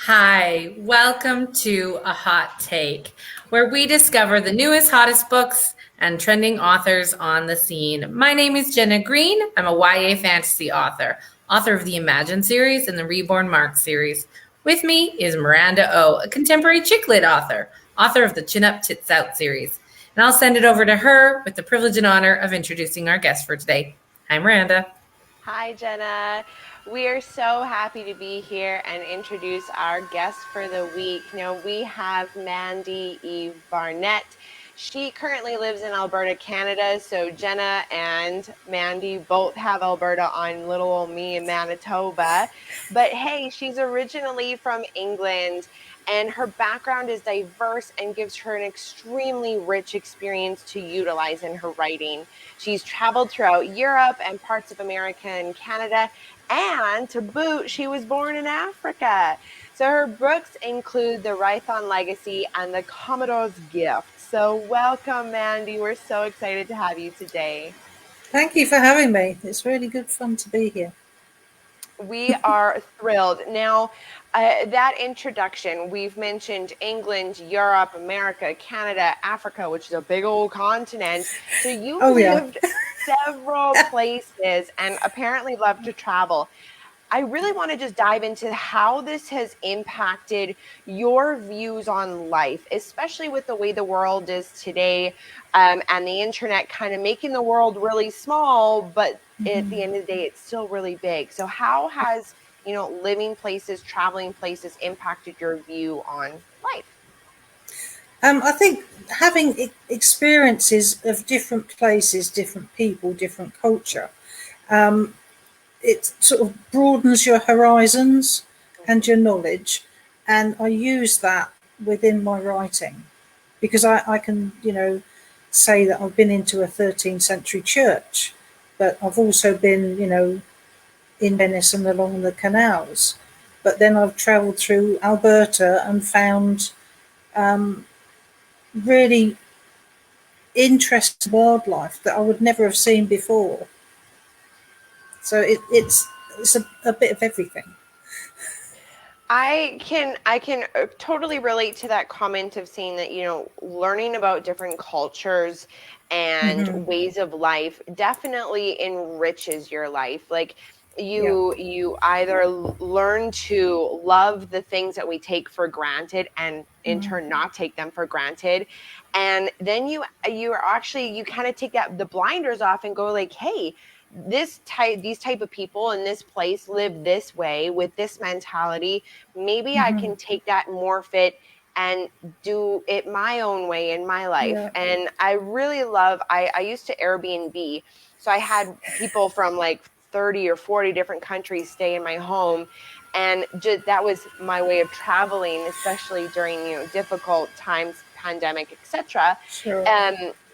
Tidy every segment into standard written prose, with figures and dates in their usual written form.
Hi, welcome to A Hot Take, where we discover the newest, hottest books and trending authors on the scene. My name is Jenna Green. I'm a YA fantasy author of the Imagine series and the Reborn Mark series. With me is Miranda O, a contemporary chick lit author of the Chin Up Tits Out series. And I'll send it over to her with the privilege and honor of introducing our guest for today. Hi, Miranda. Hi, Jenna. We are so happy to be here and introduce our guest for the week. Now, we have Mandy Eve Barnett. She currently lives in Alberta, Canada. So Jenna and Mandy both have Alberta on little old me in Manitoba. But hey, she's originally from England, and her background is diverse and gives her an extremely rich experience to utilize in her writing. She's traveled throughout Europe and parts of America and Canada, and to boot, she was born in Africa. So her books include The Rhython Legacy and The Commodore's Gift. So welcome, Mandy. We're so excited to have you today. Thank you for having me. It's really good fun to be here. We are thrilled. Now, that introduction, we've mentioned England, Europe, America, Canada, Africa, which is a big old continent. So you lived several places and apparently love to travel. I really want to just dive into how this has impacted your views on life, especially with the way the world is today, and the internet kind of making the world really small, but at the end of the day, it's still really big. So how has, living places, traveling places impacted your view on life? I think having experiences of different places, different people, different culture, it sort of broadens your horizons and your knowledge. And I use that within my writing because I can, say that I've been into a 13th century church, but I've also been, in Venice and along the canals. But then I've travelled through Alberta and found really interesting wildlife that I would never have seen before. So it's a bit of everything. I can totally relate to that comment of saying that, learning about different cultures and ways of life definitely enriches your life. Like you either learn to love the things that we take for granted and in turn not take them for granted. And then you kind of take the blinders off and go like, hey, these type of people in this place live this way with this mentality. Maybe I can take that, morph it, and do it my own way in my life. And I really love, I used to Airbnb. So I had people from like 30 or 40 different countries stay in my home. And that was my way of traveling, especially during, difficult times, pandemic, etc. Sure.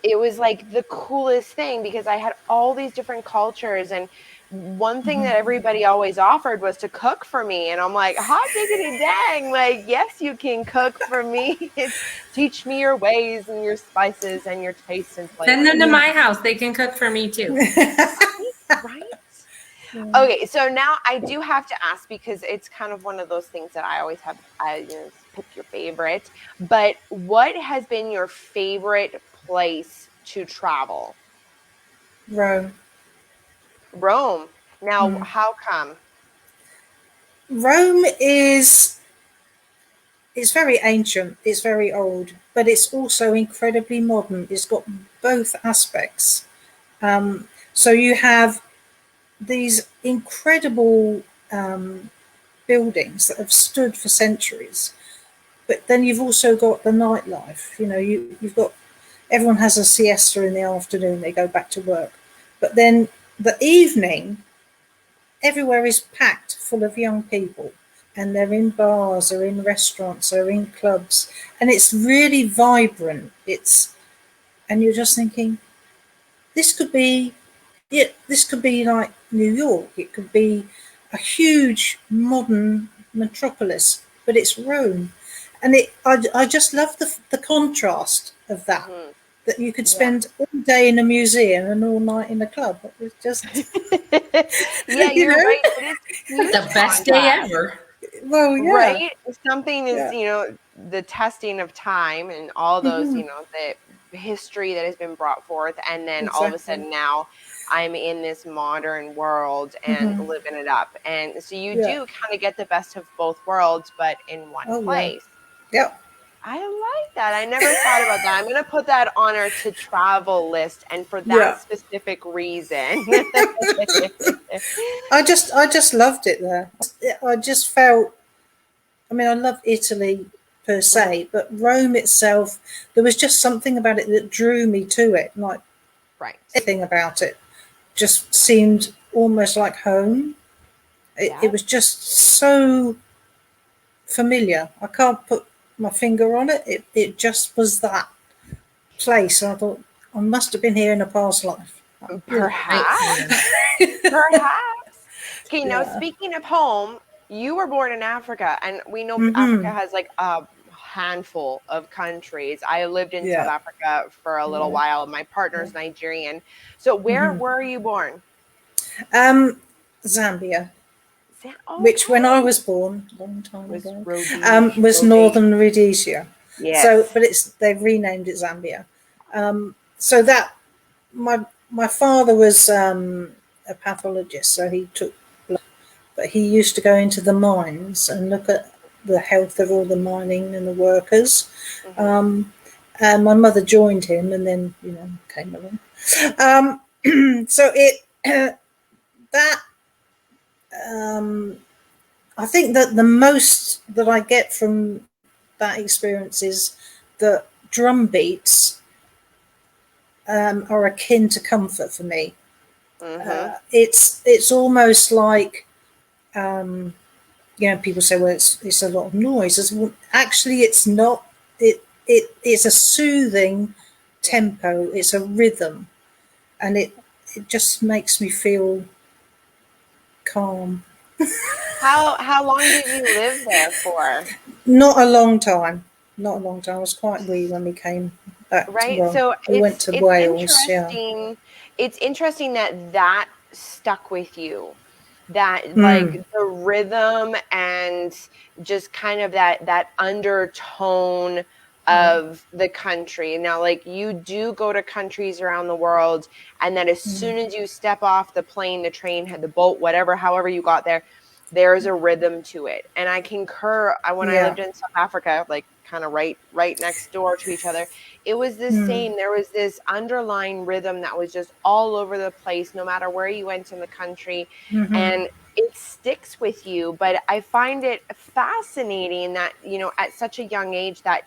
It was like the coolest thing because I had all these different cultures, and one thing that everybody always offered was to cook for me. And I'm like, hot diggity dang, like, yes, you can cook for me. Teach me your ways and your spices and your tastes and flavors. Send them to my house. They can cook for me too. Right? Okay, so now I do have to ask, because it's kind of one of those things that I always have, pick your favorite. But what has been your favorite place to travel? Rome. Now, how come? Rome is very ancient, it's very old, but it's also incredibly modern. It's got both aspects. So you have these incredible buildings that have stood for centuries, but then you've also got the nightlife. You've got, everyone has a siesta in the afternoon, they go back to work, but then the evening everywhere is packed full of young people, and they're in bars or in restaurants or in clubs, and it's really vibrant. And you're just thinking, this could be like New York. It could be a huge modern metropolis, but it's Rome. And I just love the contrast of that. That you could spend all day in a museum and all night in a club. It was just you're right. It is the best day ever. Well, yeah. Right? Something is, Yeah. the testing of time and all those, Mhm. the history that has been brought forth. And then all of a Exactly. sudden now I'm in this modern world and Mhm. living it up. And so you Yeah. do kind of get the best of both worlds, but in one Oh, yeah. place. Yep. I like that. I never thought about that. I'm going to put that on our to travel list, and for that Yeah. specific reason. I just loved it there. I just felt, I mean, I love Italy per Mhm. se, but Rome itself, there was just something about it that drew me to it. Like Right. everything about it just seemed almost like home. It Yeah. was just so familiar. I can't put my finger on it. It just was that place. And I thought, I must have been here in a past life. You know. Great Perhaps. feeling. Perhaps. Okay, now Yeah. speaking of home, you were born in Africa, and we know Africa Mm-hmm. has like a handful of countries. I lived in South Yeah. Africa for a little Yeah. while. My partner's Nigerian. So where Mm-hmm. were you born? Um, Zambia, which when I Okay. was born, a long time Was ago, was Rhodesia. Northern Rhodesia. So, Yes. but they've renamed it Zambia. So that my father was a pathologist, so he took blood, but he used to go into the mines and look at the health of all the mining and the workers. Hmm. Um, and my mother joined him, and then came along. So it that I think that the most that I get from that experience is that drum beats are akin to comfort for me. Hmm. It's almost like people say, well, it's a lot of noise. Well, actually, it's not. It's a soothing Yeah. tempo. It's a rhythm, and it just makes me feel calm. How long did you live there for? Not a long time. Not a long time. I was quite wee when we came back. Right? Well, So we went to it's Wales. Yeah. interesting. It's interesting that stuck with you. That like Mm. the rhythm and just kind of that undertone Yeah. of the country. Now, like you do go to countries around the world, and then as Mm. soon as you step off the plane, the train, the boat, whatever, however you got there, there's a rhythm to it. And I concur. When I Yeah. lived in South Africa, like kind of right next door to each other, it was the Mm. same. There was this underlying rhythm that was just all over the place, no matter where you went in the country. Mm-hmm. And it sticks with you. But I find it fascinating that, at such a young age that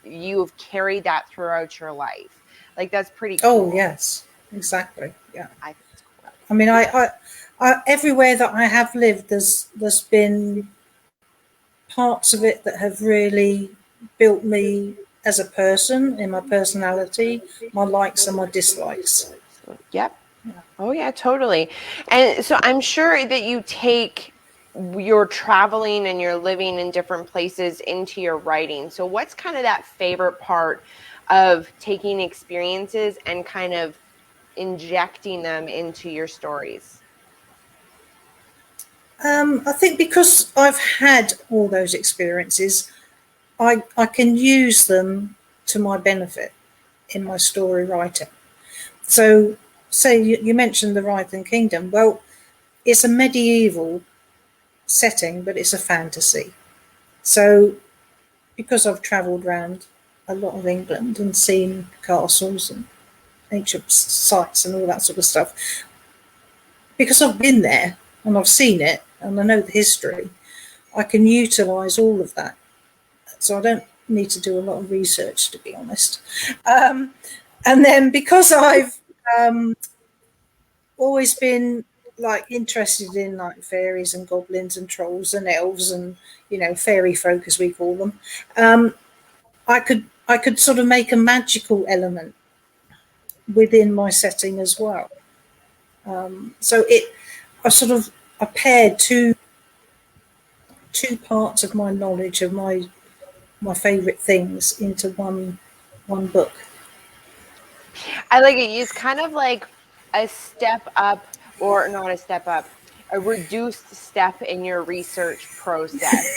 you've carried that throughout your life. Like that's pretty Oh cool. yes, exactly. Yeah. I think it's cool. I mean, I everywhere that I have lived, there's been parts of it that have really built me as a person in my personality, my likes and my dislikes. Yep. Oh yeah, totally. And so I'm sure that you take your traveling and your living in different places into your writing. So what's kind of that favorite part of taking experiences and kind of injecting them into your stories? I think because I've had all those experiences, I can use them to my benefit in my story writing. So, say you mentioned the Writhen Kingdom. Well, it's a medieval setting, but it's a fantasy. So, because I've travelled around a lot of England and seen castles and ancient sites and all that sort of stuff, because I've been there and I've seen it and I know the history, I can utilise all of that. So I don't need to do a lot of research, to be honest. Um, and then because I've always been like interested in like fairies and goblins and trolls and elves and fairy folk as we call them, I could sort of make a magical element within my setting as well. So I paired two parts of my knowledge of my favourite things into one book. I like it. It's kind of like a step up, or not a step up. a reduced step in your research process.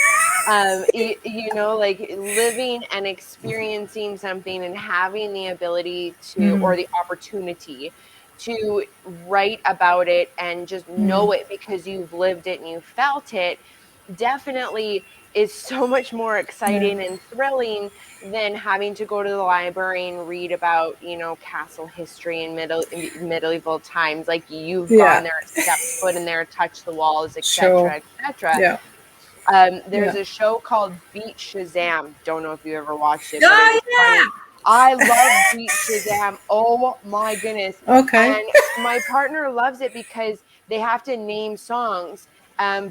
Like living and experiencing something and having the ability to, or the opportunity to write about it and just know it because you've lived it and you felt it, definitely is so much more exciting and thrilling than having to go to the library and read about, castle history in medieval times. Like you've gone there, stepped foot in there, touched the walls, etc., etc. There's a show called Beat Shazam. Don't know if you ever watched it, but it's funny. I love Beat Shazam. Oh my goodness. Okay. And my partner loves it because they have to name songs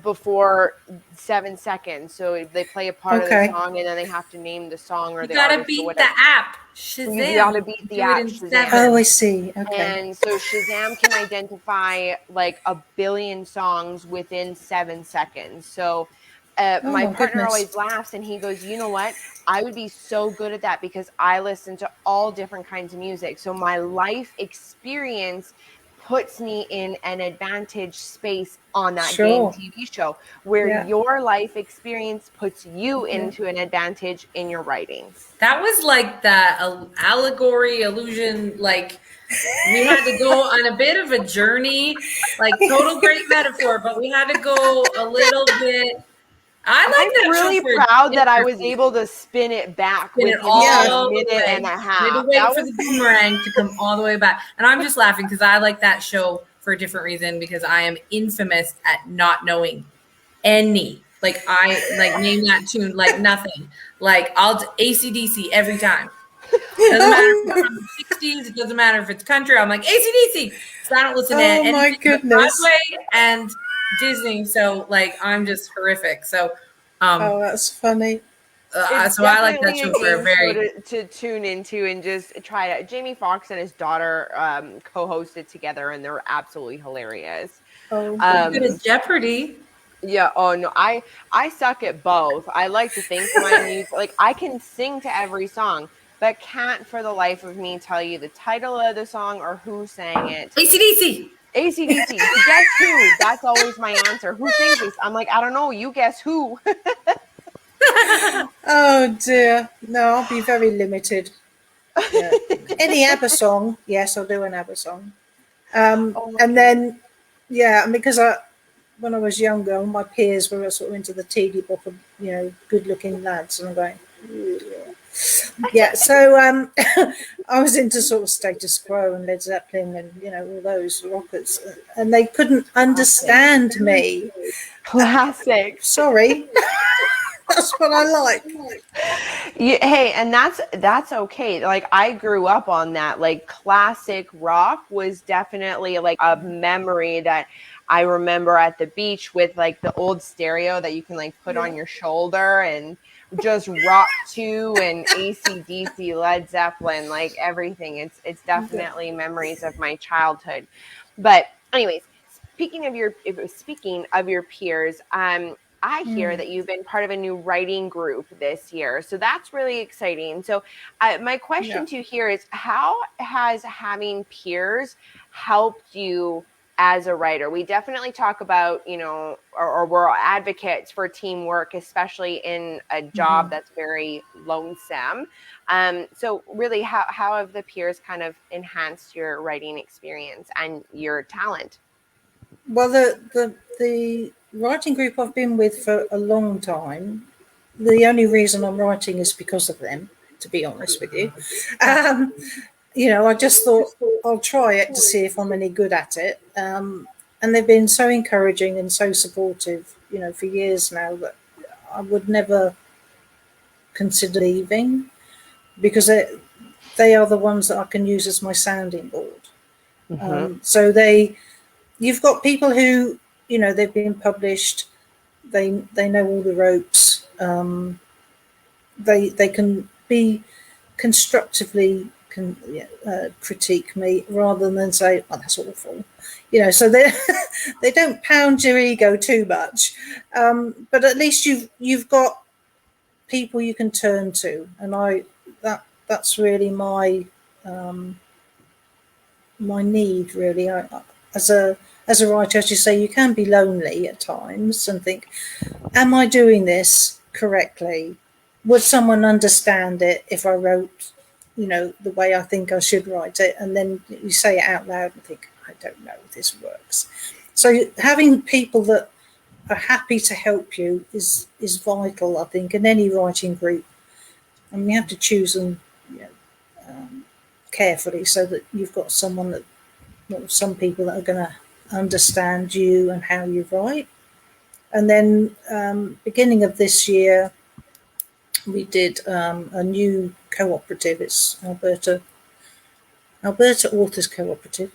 before 7 seconds. So they play a part of the song and then they have to name the song or you the gotta artist beat or whatever. the app. Shazam. You gotta beat the app. Shazam. Oh, I see. Okay. And so Shazam can identify like 1 billion songs within 7 seconds. So my partner always laughs and he goes, you know what? I would be so good at that because I listen to all different kinds of music. So my life experience puts me in an advantage space on that game TV show, where your life experience puts you into an advantage in your writing. That was like the allegory, illusion, like we had to go on a bit of a journey, like total great metaphor, but we had to go a little bit. I'm really proud that I was able to spin it back within a minute and a half. I had to wait for the boomerang to come all the way back. And I'm just laughing because I like that show for a different reason, because I am infamous at not knowing any. Like I like name that tune like nothing. Like I'll AC/DC every time. Doesn't matter if it's from the 60s. It doesn't matter if it's country. I'm like AC/DC. So I don't listen to anything but Broadway and Disney. So like I'm just horrific. So that's funny. So I like that show for a very to tune into and just try it. Jamie Foxx and his daughter co-hosted together, and they're absolutely hilarious. Good as Jeopardy. Yeah. Oh no, I suck at both. I like to think my music, like I can sing to every song, but can't for the life of me tell you the title of the song or who sang it. AC/DC. AC/DC. Guess who? That's always my answer. Who sings this? I'm like, I don't know. You guess who? Oh dear. No, I'll be very limited. Yeah. Any ABBA song, yes, I'll do an ABBA song. And then, because when I was younger, my peers were sort of into the teeny bop of, good-looking lads, and I'm going, yeah. So I was into sort of Status Quo and Led Zeppelin and all those rockers, and they couldn't understand me. Classic. Sorry. That's what I like. Hey, and that's okay. Like I grew up on that. Like classic rock was definitely like a memory that I remember at the beach with like the old stereo that you can like put on your shoulder and just rock to, and AC/DC, Led Zeppelin, like everything. It's definitely memories of my childhood. But anyways, speaking of your peers, I hear that you've been part of a new writing group this year. So that's really exciting. So my question to you here is, how has having peers helped you as a writer? We definitely talk about, or we're advocates for teamwork, especially in a job that's very lonesome. So really, how have the peers kind of enhanced your writing experience and your talent? Well, the writing group I've been with for a long time, the only reason I'm writing is because of them, to be honest with you. I just thought I'll try it to see if I'm any good at it. And they've been so encouraging and so supportive, for years now, that I would never consider leaving, because they are the ones that I can use as my sounding board. So you've got people who, they've been published, they know all the ropes, they can be constructively critique me rather than say, oh, that's awful, so they don't pound your ego too much, but at least you've got people you can turn to, and that's really my my need, really. As a as a writer, as you say, you can be lonely at times and think, am I doing this correctly? Would someone understand it if I wrote, the way I think I should write it? And then you say it out loud and think, I don't know if this works. So having people that are happy to help you is vital, I think, in any writing group. And you have to choose them carefully so that you've got someone that, some people that are going to understand you and how you write. And then beginning of this year, we did a new cooperative. It's Alberta Authors Cooperative.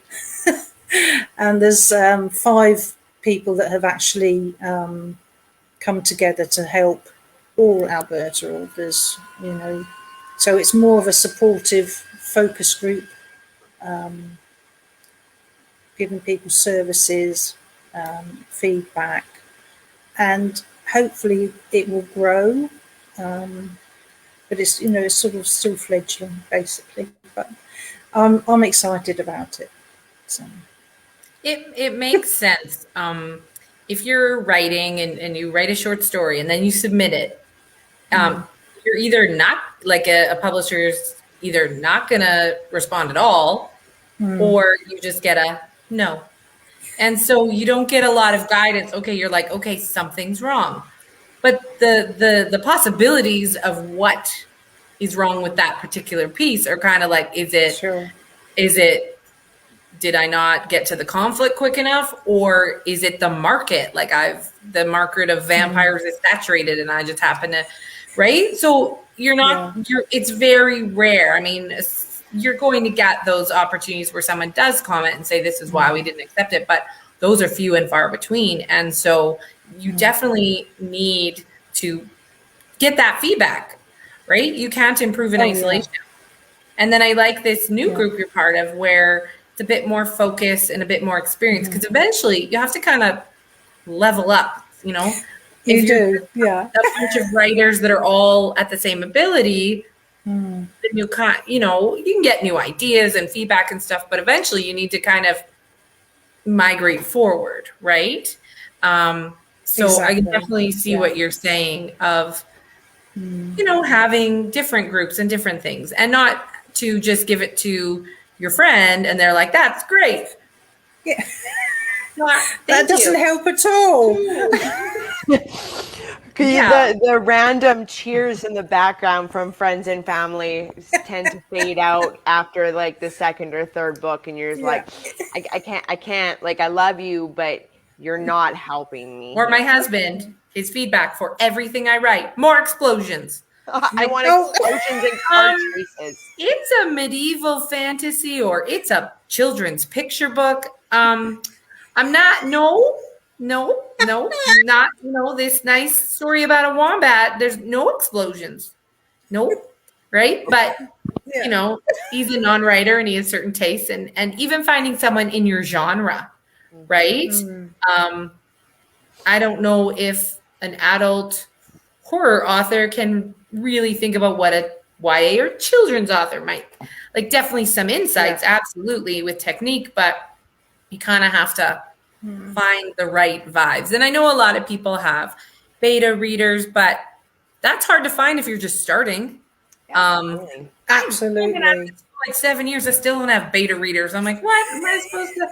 And there's 5 people that have actually come together to help all Alberta authors, So it's more of a supportive focus group, giving people services, feedback, and hopefully it will grow. But it's it's sort of still fledgling basically. But I'm excited about it. So it makes sense. If you're writing and you write a short story and then you submit it, you're either not, like a publisher's either not going to respond at all, or you just get a no. And so you don't get a lot of guidance. Okay, you're like, okay, something's wrong. But the possibilities of what is wrong with that particular piece are kind of like, is it, did I not get to the conflict quick enough? Or is it the market? Like the market of vampires is saturated and I just happen to, right? So it's very rare. I mean, you're going to get those opportunities where someone does comment and say, this is why we didn't accept it. But those are few and far between. And so you definitely need to get that feedback, right? You can't improve in isolation. Yeah. And then I like this new group you're part of where it's a bit more focus and a bit more experience, because eventually you have to kind of level up, You do, yeah. A bunch of writers that are all at the same ability, then you can get new ideas and feedback and stuff, but eventually you need to kind of migrate forward, right? So exactly. I can definitely see what you're saying of, having different groups and different things, and not to just give it to your friend and they're like, that's great. Yeah. That doesn't help at all. The random cheers in the background from friends and family tend to fade out after like the second or third book, and you're just like, I can't, like, I love you, but you're not helping me. Or my husband, his feedback for everything I write, more explosions. I want explosions and car chases. It's a medieval fantasy, or it's a children's picture book. I'm not, not, this nice story about a wombat. There's no explosions. Nope. Right. But, he's a non-writer and he has certain tastes, and even finding someone in your genre. Right. I don't know if an adult horror author can really think about what a YA or children's author might like. Definitely some insights, absolutely, with technique, but you kind of have to find the right vibes. And I know a lot of people have beta readers, but that's hard to find if you're just starting. Absolutely. Like 7 years, I still don't have beta readers. I'm like, what am I supposed to?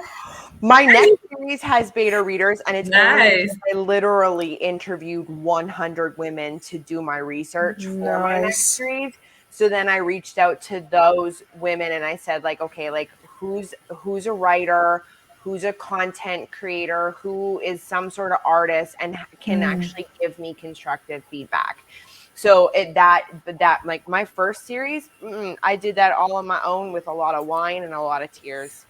My next series has beta readers, and it's nice. I literally interviewed 100 women to do my research for my next series. So then I reached out to those women and I said, like, okay, like who's a writer, who's a content creator, who is some sort of artist and can actually give me constructive feedback. So that like my first series, I did that all on my own with a lot of wine and a lot of tears.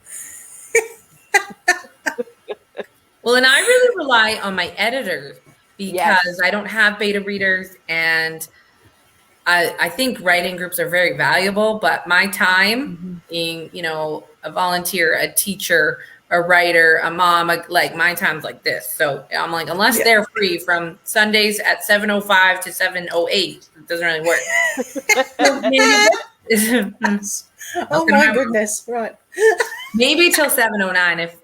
Well, and I really rely on my editor because I don't have beta readers, and I think writing groups are very valuable, but my time being, a volunteer, a teacher, a writer, a mom, like my time's like this. So I'm like, unless they're free from Sundays at 7:05 to 7:08, it doesn't really work. Oh my goodness. Right. Maybe till 7:09 if,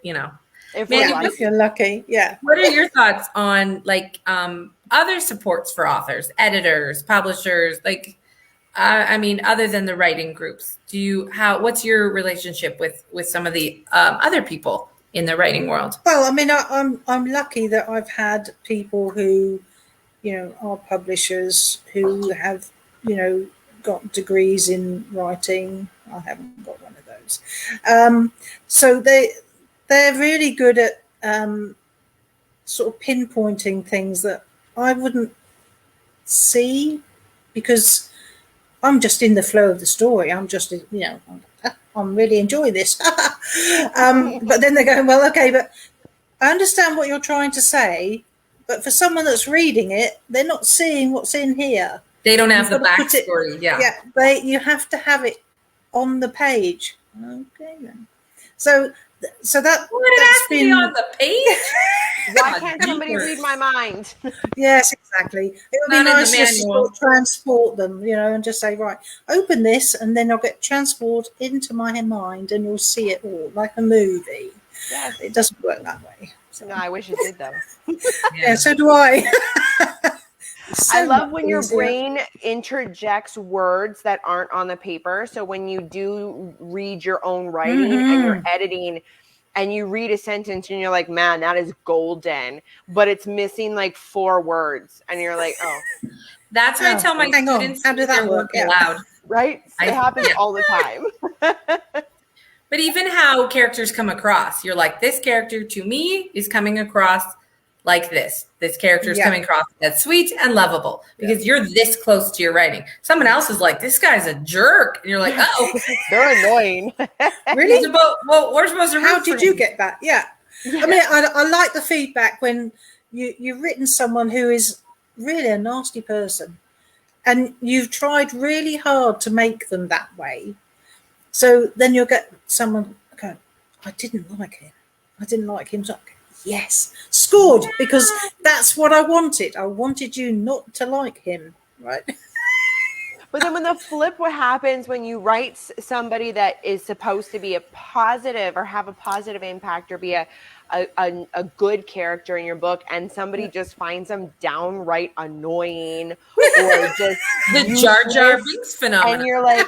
If Mandy, we're If you're lucky, yeah. what are your thoughts on like other supports for authors, editors, publishers? Like, I mean, other than the writing groups, what's your relationship with some of the other people in the writing world? Well, I mean, I'm lucky that I've had people who, are publishers who have, got degrees in writing. I haven't got one of those. So they're really good at sort of pinpointing things that I wouldn't see, because I'm just in the flow of the story. I'm just, I'm really enjoying this. But then they're going, well, okay, but I understand what you're trying to say, but for someone that's reading it, they're not seeing what's in here. They don't have the got to put it- backstory. Yeah. Yeah, you have to have it on the page. Okay, then. So that's It has to be on the page. Why can't somebody read my mind? Yes, exactly. It would be Not in the nice just to manual. transport them, and just say, right, open this, and then I'll get transport into my mind, and you'll see it all like a movie. Yes. It doesn't work that way. So. No, I wish it did though. Yeah, so do I. I love when your easier. brain interjects words that aren't on the paper. So when you do read your own writing and you're editing and you read a sentence and you're like, man, that is golden, but it's missing like 4 words. And you're like, oh. That's what I tell my hang on. students. How did that they're work? working Yeah. loud. Right? It happens yeah. all the time. But even how characters come across, you're like, this character to me is coming across like this. This character is coming across as sweet and lovable because you're this close to your writing. Someone else is like, this guy's a jerk. And you're like, oh. They're annoying. Really? Well, we're supposed to How did you get that? Yeah. I mean, I like the feedback when you've written someone who is really a nasty person and you've tried really hard to make them that way. So then you'll get someone going, I didn't like him. So, yes, scored, because that's what I wanted. I wanted you not to like him, right? But then when the flip, what happens when you write somebody that is supposed to be a positive or have a positive impact or be a good character in your book, and somebody just finds them downright annoying or just the Jar Jar Binks phenomenon. and you're like,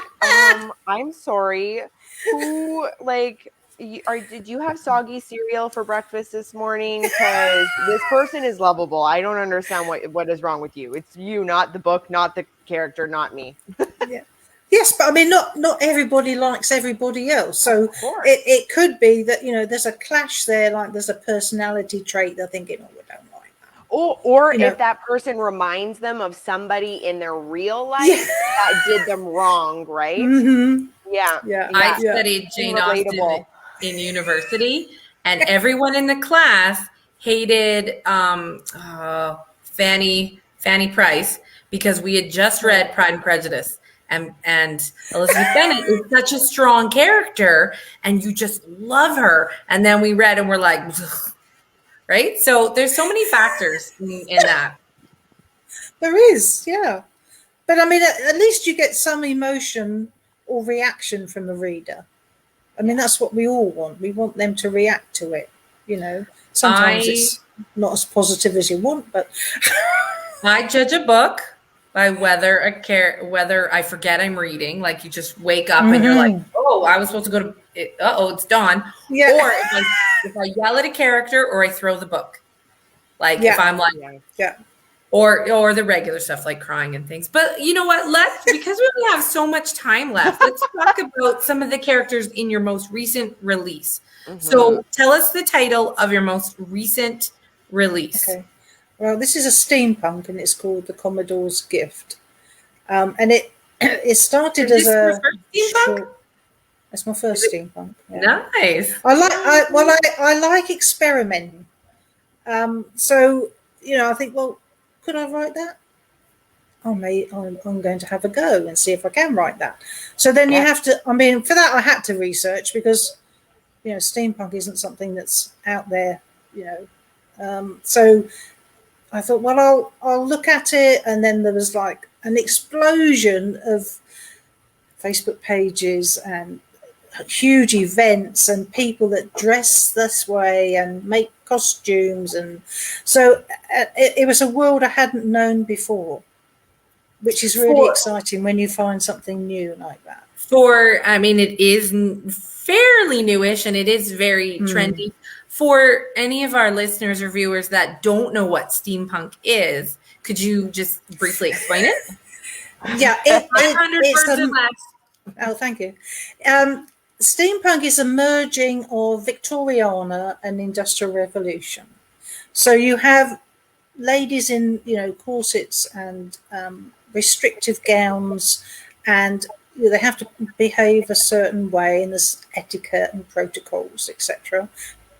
I'm sorry, who did you have soggy cereal for breakfast this morning? Because this person is lovable. I don't understand what is wrong with you. It's you, not the book, not the character, not me. Yeah. Yes, but I mean, not everybody likes everybody else. So it could be that, there's a clash there, like there's a personality trait they're thinking, oh, we don't like that. Or if that person reminds them of somebody in their real life that did them wrong, right? Mm-hmm. Yeah. I studied Jane Austen in university, and everyone in the class hated Fanny Price because we had just read Pride and Prejudice. And Elizabeth Bennet is such a strong character, and you just love her. And then we read, and we're like, ugh. Right? So there's so many factors in that. There is, yeah. But I mean, at least you get some emotion or reaction from the reader. I mean, that's what we all want. We want them to react to it. Sometimes it's not as positive as you want, but I judge a book by whether I forget I'm reading. Like you just wake up and you're like, oh, I was supposed to go to. It's dawn. Yeah. Or if I yell at a character, or I throw the book. Like if I'm like, or the regular stuff like crying and things. But you know what? Because we only have so much time left, let's talk about some of the characters in your most recent release. Mm-hmm. So tell us the title of your most recent release. Okay. Well, this is a steampunk, and it's called The Commodore's Gift. And it started as a steampunk. That's my first steampunk. Yeah. Nice. I like experimenting. So I think, well, could I write that? I'm going to have a go and see if I can write that. So then you have to. I mean, for that I had to research because steampunk isn't something that's out there. So I thought, well, I'll look at it, and then there was like an explosion of Facebook pages and huge events and people that dress this way and make costumes, and so it was a world I hadn't known before, which is really exciting when you find something new like that. I mean, it is fairly newish and it is very trendy. For any of our listeners or viewers that don't know what steampunk is, could you just briefly explain it? Yeah, 500 words or less. Oh, thank you. Steampunk is a merging of Victoriana and Industrial Revolution. So you have ladies in, corsets and restrictive gowns, and they have to behave a certain way, and there's etiquette and protocols, etc.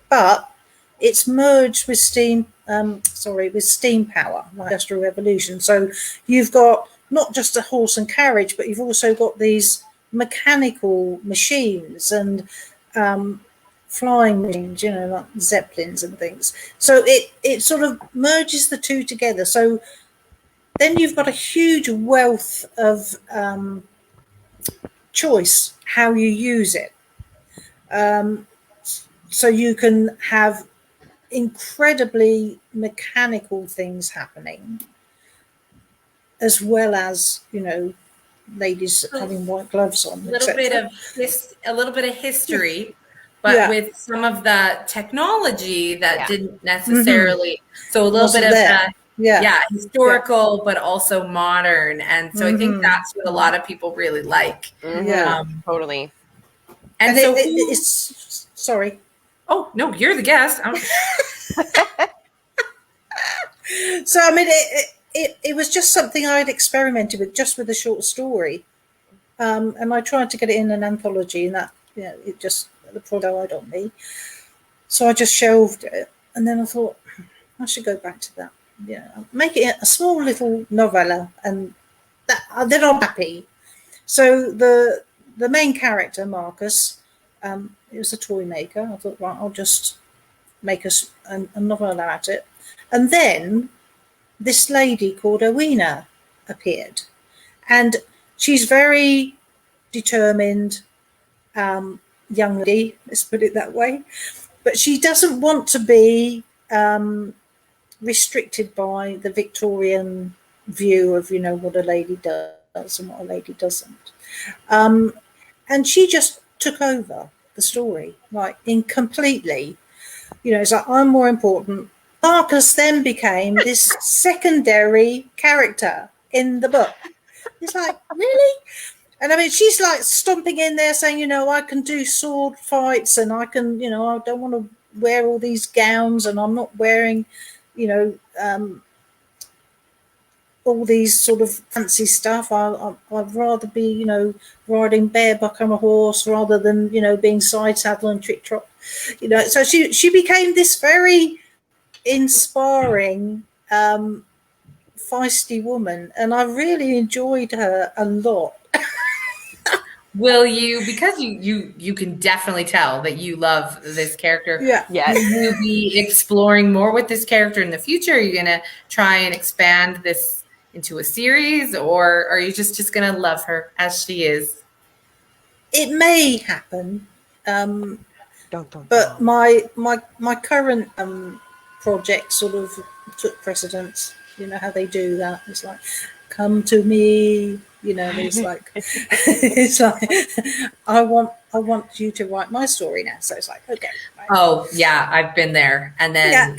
But it's merged with steam power, like Industrial Revolution. So you've got not just a horse and carriage, but you've also got these mechanical machines and flying machines, like zeppelins and things. So it sort of merges the two together. So then you've got a huge wealth of choice how you use it. So you can have incredibly mechanical things happening, as well as, ladies having white gloves on. A little bit of history, but with some of the technology that didn't necessarily. So a little bit of historical, but also modern, and so I think that's what a lot of people really like. Totally. And so it's sorry. Oh no, you're the guest. So I mean, it was just something I had experimented with, just with a short story, and I tried to get it in an anthology, and that it just the product died on me. So I just shelved it, and then I thought I should go back to that. Make it a small little novella, and then I'm happy. So the main character, Marcus, it was a toy maker. I thought, right, I'll just make a novella out of it. And then this lady called Owena appeared. And she's very determined, young lady, let's put it that way. But she doesn't want to be restricted by the Victorian view of, what a lady does and what a lady doesn't. And she just took over the story, like completely. It's like, I'm more important. Marcus then became this secondary character in the book. It's like, really? And I mean, she's like stomping in there saying, I can do sword fights, and I can, I don't want to wear all these gowns, and I'm not wearing, all these sort of fancy stuff. I'd rather be, riding bareback on a horse rather than, being side saddle and trick trot. So she became this very inspiring, feisty woman, and I really enjoyed her a lot. Will you, because you can definitely tell that you love this character. Yeah. Will you be exploring more with this character in the future? Are you going to try and expand this into a series, or are you just going to love her as she is? It may happen. But my current project sort of took precedence. You know how they do that. It's like, come to me. It's like it's like I want you to write my story now. So it's like, okay. Right. Oh yeah, I've been there. And then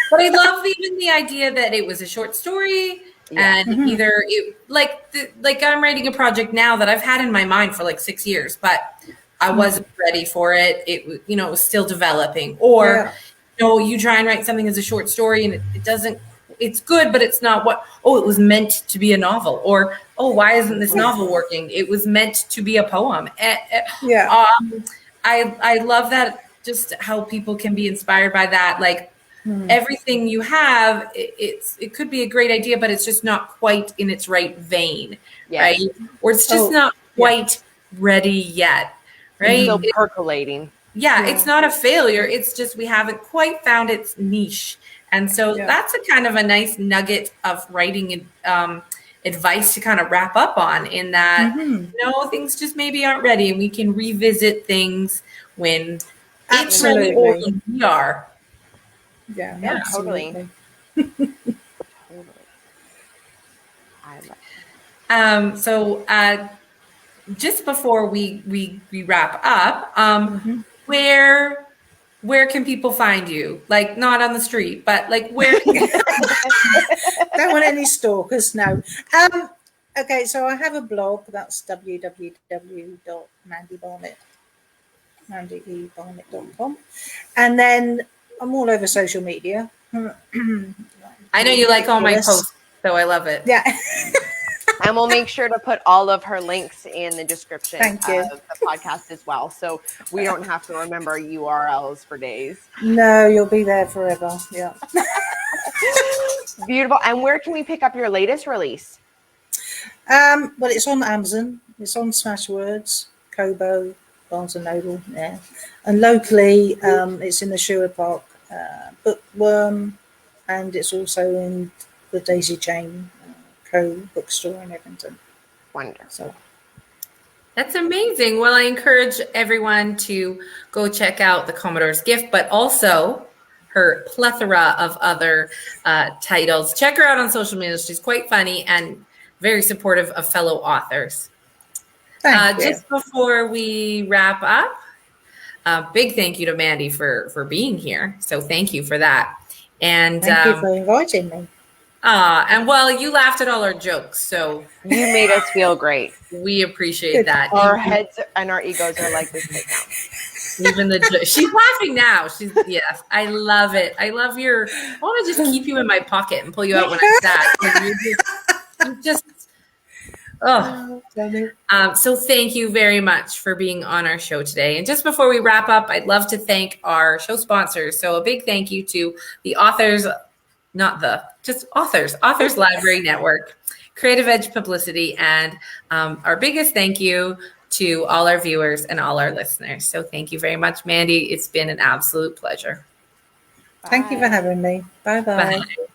but I love even the idea that it was a short story. And either it, like I'm writing a project now that I've had in my mind for like 6 years, but I wasn't ready for it. It it was still developing. Or you try and write something as a short story and it doesn't. It's good, but it's not what. Oh, it was meant to be a novel. Or why isn't this novel working? It was meant to be a poem. I love that. Just how people can be inspired by that. Like. Everything you have, it could be a great idea, but it's just not quite in its right vein, right? Or it's just not quite ready yet, right? It's still percolating. It's not a failure. It's just we haven't quite found its niche, and so that's a kind of a nice nugget of writing advice to kind of wrap up on, in that, things just maybe aren't ready, and we can revisit things when it's ready, or when we are. Yeah, totally. absolutely. So just before we wrap up, where can people find you? Like, not on the street, but like, where? Don't want any stalkers, no. Okay, so I have a blog. That's mandybarnett.com, and then I'm all over social media. I know you like all my posts, so I love it. Yeah. And we'll make sure to put all of her links in the description Thank you. of the podcast as well, so we don't have to remember URLs for days. No, you'll be there forever. Yeah. Beautiful. And where can we pick up your latest release? Well, it's on Amazon. It's on Smashwords, Kobo, Barnes and Noble. Yeah, and locally, it's in the Sherwood Park Bookworm, and it's also in the Daisy Chain bookstore in Edmonton. Wonderful. So that's amazing. Well, I encourage everyone to go check out The Commodore's Gift, but also her plethora of other titles. Check her out on social media. She's quite funny and very supportive of fellow authors. Thank you. Just before we wrap up, a big thank you to Mandy for being here. So thank you for that. And thank you for inviting me. And well, you laughed at all our jokes, so you made us feel great. We appreciate that. Our heads and our egos are like this right now. Even she's laughing now. Yes, I love it. I love I want to just keep you in my pocket and pull you out when I'm sad. So thank you very much for being on our show today. And just before we wrap up, I'd love to thank our show sponsors. So a big thank you to the Authors Library Network, Creative Edge Publicity, and our biggest thank you to all our viewers and all our listeners. So thank you very much, Mandy. It's been an absolute pleasure. Thank you for having me. Bye-bye. Bye.